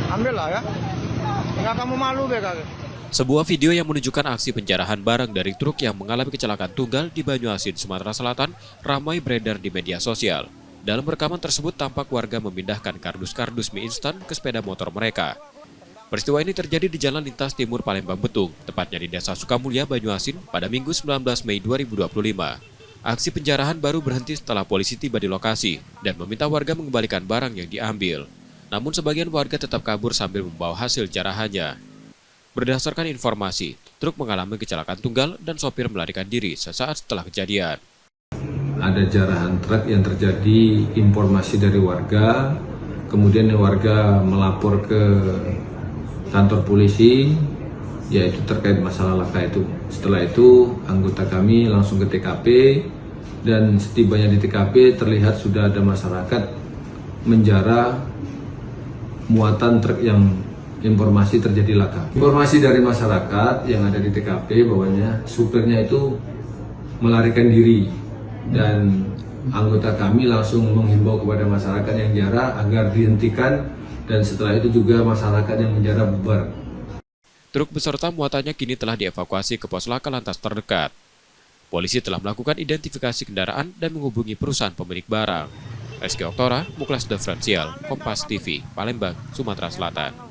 Ambil lah ya. Enggak kamu malu BK. Sebuah video yang menunjukkan aksi penjarahan barang dari truk yang mengalami kecelakaan tunggal di Banyuasin, Sumatera Selatan ramai beredar di media sosial. Dalam rekaman tersebut tampak warga memindahkan kardus-kardus mie instan ke sepeda motor mereka. Peristiwa ini terjadi di Jalan Lintas Timur Palembang Betung, tepatnya di Desa Sukamulya, Banyuasin pada Minggu 19 Mei 2025. Aksi penjarahan baru berhenti setelah polisi tiba di lokasi dan meminta warga mengembalikan barang yang diambil. Namun sebagian warga tetap kabur sambil membawa hasil jarahannya. Berdasarkan informasi, truk mengalami kecelakaan tunggal dan sopir melarikan diri sesaat setelah kejadian. Ada jarahan truk yang terjadi, informasi dari warga, kemudian warga melapor ke kantor polisi, yaitu terkait masalah laka itu. Setelah itu, anggota kami langsung ke TKP, dan setibanya di TKP terlihat sudah ada masyarakat menjara muatan truk yang informasi terjadi laka. Informasi dari masyarakat yang ada di TKP bahwanya supirnya itu melarikan diri, dan anggota kami langsung menghimbau kepada masyarakat yang jara agar dihentikan, dan setelah itu juga masyarakat yang menjara bubar. Truk beserta muatannya kini telah dievakuasi ke pos laka lantas terdekat. Polisi telah melakukan identifikasi kendaraan dan menghubungi perusahaan pemilik barang. Rizky Oktora, Muklas Diferensial, Kompas TV, Palembang, Sumatera Selatan.